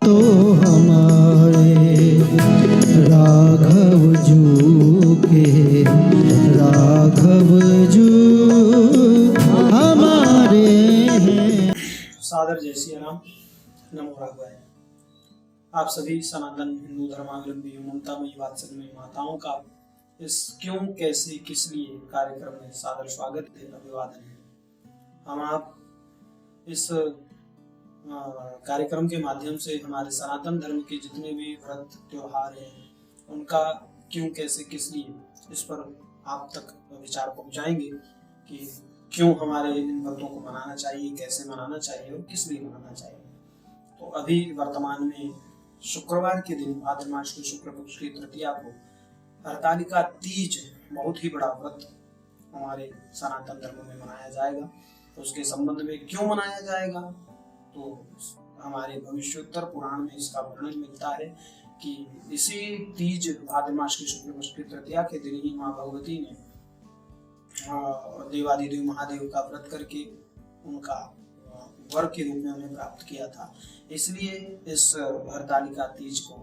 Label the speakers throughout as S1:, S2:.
S1: तो हमारे राघव जू के, राघव जू हमारे हैं।
S2: सादर जय सिया राम, नमो राघवाय। आप सभी सनातन हिंदू धर्मावलंबी ममतामयी वात्सल्यमयी माताओं का इस क्यों कैसे किस लिए कार्यक्रम में सादर स्वागत है, अभिवादन है। हम आप इस कार्यक्रम के माध्यम से हमारे सनातन धर्म के जितने भी व्रत त्योहार हैं उनका क्यों कैसे किस लिए इस पर आप तक विचार पहुंचाएंगे कि क्यों हमारे इन व्रतों को मनाना चाहिए, कैसे मनाना चाहिए और किस लिए मनाना चाहिए। तो अभी वर्तमान में शुक्रवार के दिन भाद्र मास की शुक्ल पक्ष की तृतीया को हरतालिका तीज बहुत ही बड़ा व्रत हमारे सनातन धर्म में मनाया जाएगा। तो उसके संबंध में क्यों मनाया जाएगा, तो हमारे भविष्योत्तर पुराण में इसका वर्णन मिलता है कि इसी तीज भाद्र मास की शुक्ल पक्ष की तृतीया के दिन ही माँ भगवती ने देवादिदेव महादेव का व्रत करके उनका वर के रूप में उन्हें प्राप्त किया था। इसलिए इस हरतालिका तीज को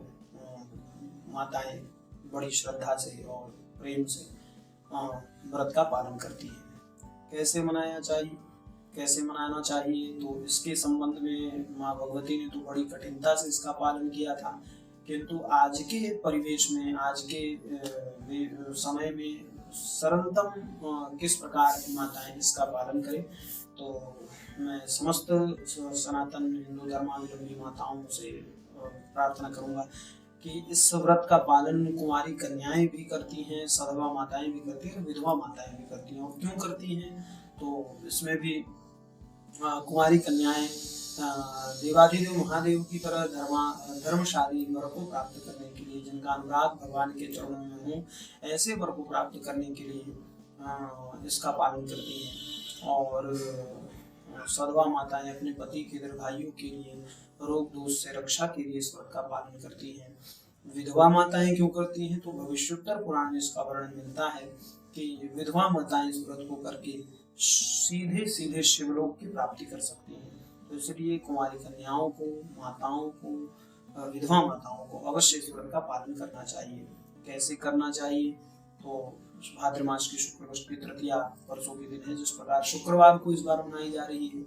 S2: माताएं बड़ी श्रद्धा से और प्रेम से व्रत का पालन करती हैं। कैसे मनाया चाहिए, कैसे मनाना चाहिए, तो इसके संबंध में माँ भगवती ने तो बड़ी कठिनता से इसका पालन किया था, किंतु आज के परिवेश में, आज के समय में सरलतम किस प्रकार माताएं इसका पालन करें, तो मैं समस्त सनातन हिंदू धर्मावलंबी माताओं से प्रार्थना करूंगा कि इस व्रत का पालन कुंवारी कन्याएं भी करती हैं, सधवा माताएं भी करती हैं, विधवा माताएं भी करती हैं। और क्यों करती हैं, तो इसमें भी कुंवारी कन्याएं देवादिदेव महादेव की तरह धर्मशाली वर को प्राप्त करने के लिए, जिनका अनुराग भगवान के चरणों में हो, ऐसे वर को प्राप्त करने के लिए इसका पालन करती हैं। और सधवा माताएं अपने पति के दीर्घायु के लिए, रोग दोष से रक्षा के लिए इस व्रत का पालन करती हैं। विधवा माताएं क्यों करती हैं, तो भविष्योत्तर पुराण में इसका वर्णन मिलता है कि विधवा माताएं इस व्रत को करके सीधे सीधे शिवलोक की प्राप्ति कर सकती हैं। तो इसलिए कुंवारी कन्याओं को, माताओं को, विधवा माताओं को अवश्य इस व्रत का पालन करना चाहिए। कैसे करना चाहिए, तो भाद्र मास की शुक्ल पक्ष की तृतीया परसों के दिन है, जिस प्रकार शुक्रवार को इस बार मनाई जा रही है।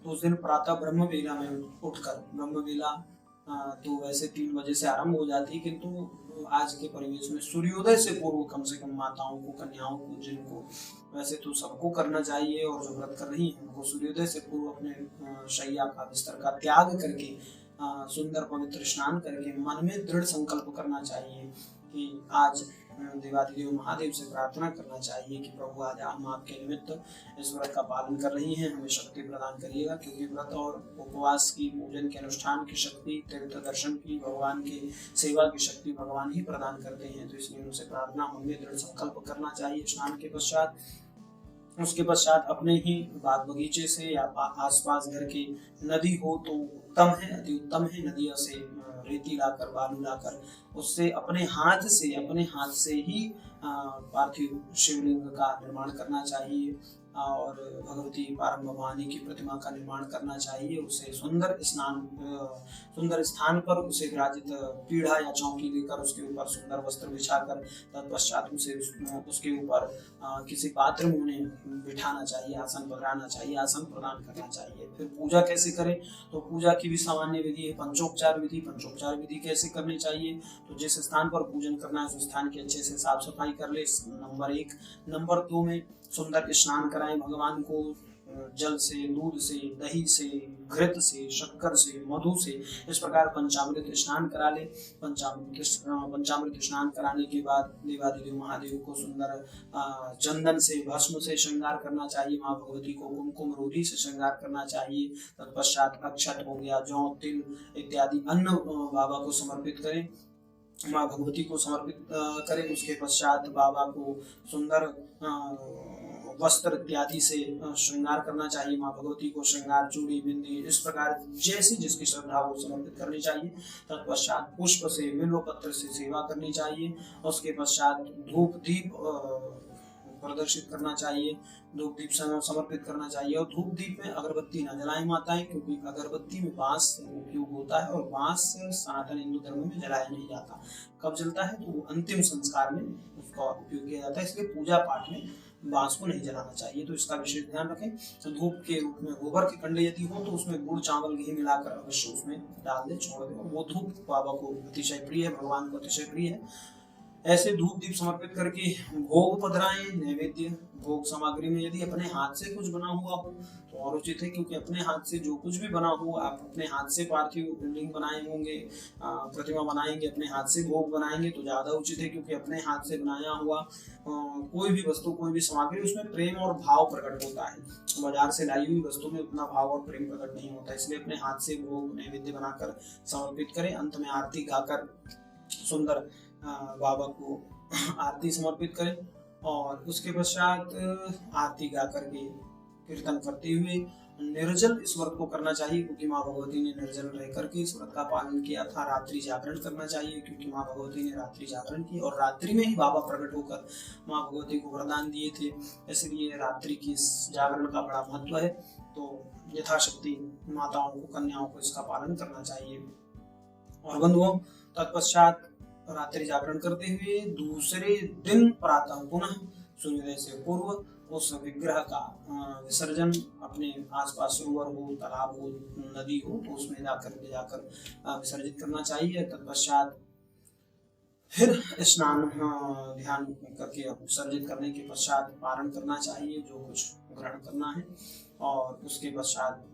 S2: तो उस दिन प्रातः ब्रह्म बेला में उठकर, ब्रह्म बेला तो वैसे 3 बजे से आरंभ हो जाती है, किंतु आज के परिवेश में सूर्योदय से पूर्व कम से कम माताओं को, कन्याओं को, जिनको वैसे तो सबको करना चाहिए और जो व्रत कर रही हैं उनको सूर्योदय से पूर्व अपने शैया का, बिस्तर का त्याग करके सुंदर पवित्र स्नान करके मन में दृढ़ संकल्प करना चाहिए कि आज देवादिदेव महादेव से प्रार्थना करना चाहिए कि प्रभु आज हम आपके निमित्त इस व्रत का पालन कर रही हैं, हमें शक्ति प्रदान करिएगा। क्योंकि व्रत और उपवास की, पूजन के अनुष्ठान की शक्ति, तीर्थ दर्शन की, भगवान की सेवा की शक्ति भगवान ही प्रदान करते हैं। तो इसलिए उनसे प्रार्थना, मन में दृढ़ संकल्प करना चाहिए। स्नान के पश्चात, उसके पश्चात अपने ही बाग बगीचे से या आसपास घर की नदी हो तो उत्तम है, अति उत्तम है। नदियों से रेती लाकर, बालू लाकर उससे अपने हाथ से ही पार्थिव शिवलिंग का निर्माण करना चाहिए और भगवती पारम भवानी की प्रतिमा का निर्माण करना चाहिए। उसे सुंदर स्थान पर उसे विराजित पीढ़ा या चौकी देकर उसके ऊपर सुंदर वस्त्र बिछाकर तत्पश्चात उसे उसके ऊपर किसी पात्र में उन्हें बिठाना चाहिए, आसन बनाना चाहिए, आसन प्रदान करना चाहिए। फिर पूजा कैसे करें, तो पूजा की भी सामान्य विधि है, पंचोपचार विधि। पंचोपचार विधि कैसे करनी चाहिए, तो जिस स्थान पर पूजन करना है उस स्थान की अच्छे से साफ सफाई कर ले, नंबर 1। नंबर 2 में सुंदर स्नान कराएं भगवान को, जल से, दूध से, दही से, घृत से, शक्कर से, मधु से, इस प्रकार पंचामृत स्नान करा ले। पंचामृत स्नान कराने के बाद देवादिदेव महादेव को सुंदर चंदन से, भस्म से श्रृंगार करना चाहिए। माँ भगवती को कुमकुम रोधी से श्रृंगार करना चाहिए। तत्पश्चात अक्षत हो गया, जौ, तिल इत्यादि अन्न बाबा को समर्पित करें, माँ भगवती को समर्पित करें। उसके पश्चात बाबा को सुंदर वस्त्र इत्यादि से श्रृंगार करना चाहिए। माँ भगवती को श्रृंगार, चूड़ी, बिंदी, इस प्रकार जैसी जिसकी श्रद्धा हो समर्पित करनी चाहिए। तत्पश्चात पुष्प से, बिल्व पत्र से सेवा करनी चाहिए। उसके पश्चात धूप दीप प्रदर्शित करना चाहिए, धूप दीप समर्पित करना चाहिए। और धूप दीप में अगरबत्ती न जलाएं माताएं, क्योंकि अगरबत्ती में बांस उपयोग होता है और बांस सनातन हिंदू धर्म में जलाया नहीं जाता। कब जलता है? तो वो अंतिम संस्कार में उसका उपयोग किया जाता है, इसलिए पूजा पाठ में बांस को नहीं जलाना चाहिए। तो इसका विशेष ध्यान रखें। तो धूप के रूप में गोबर के कंडे यदि हो तो उसमें गुड़ चावल घी मिलाकर अवश्य उसमें डाल दे, छोड़ दे। वो धूप बाबा को अतिशय प्रिय है, भगवान को अतिशय प्रिय है। ऐसे धूप दीप समर्पित करके भोग पधराएं। नैवेद्य भोग सामग्री में यदि अपने हाथ से कुछ बना हुआ हो तो और उचित है, क्योंकि अपने हाथ से जो कुछ भी बना हो, आप अपने हाथ से पार्थिव लिंग बनाए होंगे, प्रतिमा बनाएंगे, अपने हाथ से भोग बनाएंगे तो ज्यादा उचित है, क्योंकि अपने हाथ से बनाया हुआ कोई भी वस्तु, कोई भी सामग्री, उसमें प्रेम और भाव प्रकट होता है। बाजार से लाई हुई वस्तु में उतना भाव और प्रेम प्रकट नहीं होता, इसलिए अपने हाथ से भोग नैवेद्य बनाकर समर्पित करें। अंत में आरती गाकर सुंदर बाबा को आरती समर्पित करें और उसके पश्चात आरती गा करके कीर्तन करते हुए निर्जल इस व्रत को करना चाहिए, क्योंकि माँ भगवती ने निर्जल रह करके इस व्रत का पालन किया था। रात्रि जागरण करना चाहिए, क्योंकि माँ भगवती ने रात्रि जागरण की और रात्रि में ही बाबा प्रकट होकर माँ भगवती को वरदान दिए थे, इसलिए रात्रि की इस जागरण का बड़ा महत्व है। तो यथाशक्ति माताओं को, कन्याओं को इसका पालन करना चाहिए। और बंधुओं, तत्पश्चात रात्रि जागरण करते हुए दूसरे दिन प्रातः पुनः सूर्योदय से पूर्व उस विग्रह का विसर्जन अपने आसपास सरोवर हो, तालाब हो, नदी हो तो उसमें जाकर विसर्जित करना चाहिए। तत्पश्चात फिर स्नान ध्यान करके विसर्जित करने के पश्चात पारण करना चाहिए, जो कुछ ग्रहण करना है। और उसके पश्चात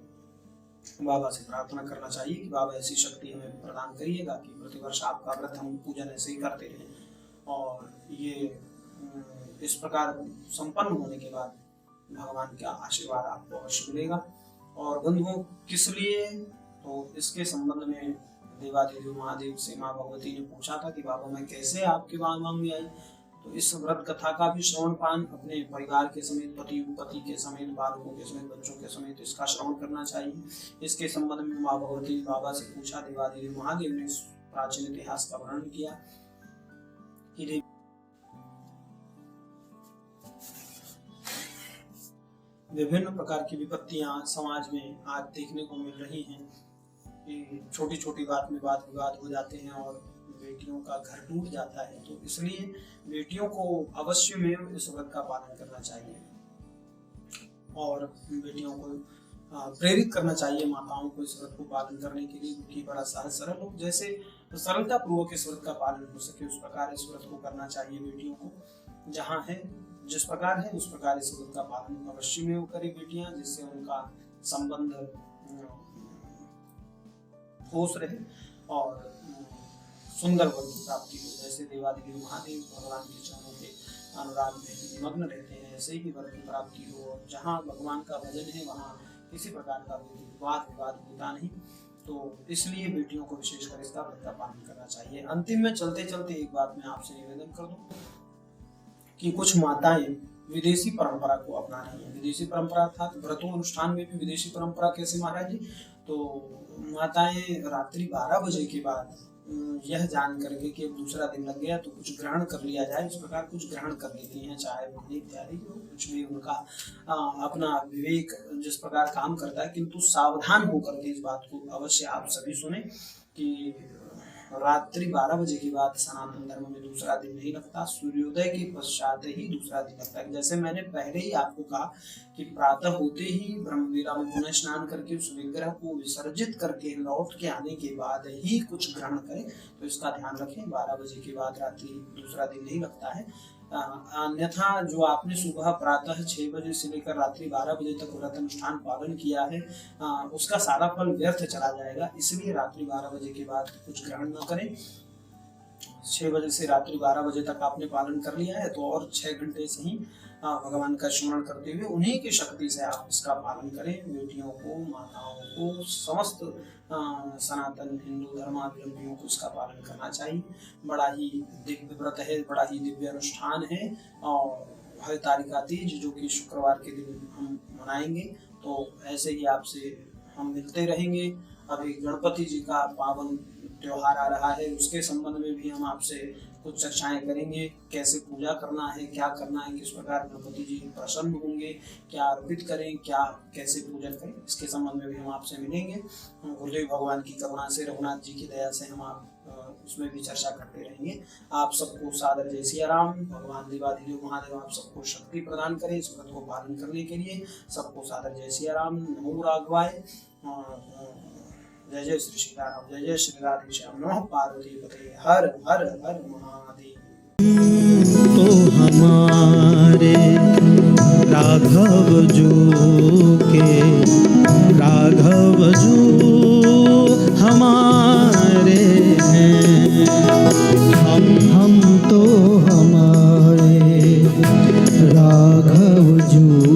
S2: बाबा से प्रार्थना करना चाहिए कि बाबा ऐसी शक्ति हमें प्रदान करिएगा कि प्रतिवर्ष आपका व्रत हम पूजन ऐसे ही करते रहें। और ये इस प्रकार संपन्न होने के बाद भगवान का आशीर्वाद आपको अवश्य मिलेगा। और बंधुओं, किस लिए? तो इसके संबंध में देवादेव महादेव से माँ भगवती ने पूछा था कि बाबा मैं कैसे आपके मांग में आई। तो इस व्रत कथा का भी श्रवण पान अपने परिवार के समेत, पति के समेत, बालकों के समेत, बच्चों के समेत इसका श्रवण करना चाहिए। इसके संबंध में माँ भगवती बाबा से पूछा। देवादेव महादेव ने प्राचीन इतिहास का वर्णन किया कि विभिन्न प्रकार की विपत्तियां समाज में आज देखने को मिल रही हैं कि छोटी छोटी बात में वाद विवाद हो जाते हैं और बेटियों का घर टूट जाता है। तो इसलिए बेटियों को अवश्य में इस व्रत का पालन करना चाहिए और बेटियों को प्रेरित करना चाहिए, माताओं को इस व्रत को पालन करने के लिए, क्योंकि बड़ा सहज सरल हो। जैसे सरलता पूर्वक इस व्रत का पालन हो सके उस प्रकार इस व्रत को करना चाहिए। बेटियों को जहाँ है, जिस प्रकार है उस प्रकार इस व्रत का पालन अवश्य में वो करें बेटियां, जिससे उनका संबंध ठोस रहे और सुंदर वर की प्राप्ति हो। जैसे देवादेव महादेव भगवान के चरणों के अनुराग में मग्न रहते हैं, ऐसे ही वर की प्राप्ति हो। और जहाँ भगवान का भजन है वहाँ किसी प्रकार का वाद विवाद होता नहीं। तो इसलिए बेटियों को विशेषकर इसका व्रत का पालन करना चाहिए। अंतिम में चलते चलते एक बात मैं आपसे निवेदन कर दूं कि कुछ माताएं विदेशी परंपरा को अपना रही है। विदेशी परंपरा अर्थात व्रतों अनुष्ठान में भी विदेशी परंपरा कैसे महाराज जी? तो माताएं रात्रि 12 बजे के बाद यह जान करके कि अब दूसरा दिन लग गया तो कुछ ग्रहण कर लिया जाए, इस प्रकार कुछ ग्रहण कर लेती हैं, चाहे वो इत्यादि कुछ भी उनका अपना विवेक जिस प्रकार काम करता है। किंतु सावधान होकर के इस बात को अवश्य आप सभी सुने कि रात्रि 12 बजे के बाद सनातन धर्म में दूसरा दिन नहीं लगता, सूर्योदय के पश्चात ही दूसरा दिन लगता है। जैसे मैंने पहले ही आपको कहा कि प्रातः होते ही ब्रह्मवेला में पुनः स्नान करके उस विग्रह को विसर्जित करके लौट के आने के बाद ही कुछ ग्रहण करें, तो इसका ध्यान रखें। 12 बजे के बाद रात्रि दूसरा दिन नहीं लगता है। अन्यथा जो आपने सुबह प्रातः 6 बजे से लेकर रात्रि 12 बजे तक व्रत अनुष्ठान पालन किया है उसका सारा फल व्यर्थ चला जाएगा। इसलिए रात्रि 12 बजे के बाद कुछ ग्रहण न करें। 6 बजे से रात्रि 12 बजे तक आपने पालन कर लिया है तो और 6 घंटे से ही भगवान का स्मरण करते हुए उन्हीं की शक्ति से आप इसका पालन करें। बेटियों को, माताओं को, समस्त सनातन हिंदू धर्मावलंबियों को इसका पालन करना चाहिए। बड़ा ही दिव्य व्रत है, बड़ा ही दिव्य अनुष्ठान है। और हरितालिका तीज जो कि शुक्रवार के दिन हम मनाएंगे, तो ऐसे ही आपसे हम मिलते रहेंगे अभी गणपति जी का पावन त्योहार आ रहा है, उसके संबंध में भी हम आपसे कुछ चर्चाएं करेंगे। कैसे पूजा करना है, क्या करना है, किस प्रकार गणपति जी प्रसन्न होंगे, क्या अर्पित करें, क्या कैसे पूजन करें, इसके संबंध में भी हम आपसे मिलेंगे। गुरुदेव भगवान की करुणा से, रघुनाथ जी की दया से हम आप उसमें भी चर्चा करते रहेंगे। आप सबको सादर जय सिया राम। भगवान देवाधिदेव महादेव आप सबको शक्ति प्रदान करें इस व्रत को पालन करने के लिए। सबको सादर जय सिया राम। नमो राघवाय। जय जय श्री सीताराम, जय जय श्री राधे श्याम। नमः पार्वती पते। हर हर हर महादेव।
S1: तो हमारे राघव जो के राघव जो हमारे हैं, हम तो हमारे राघव जो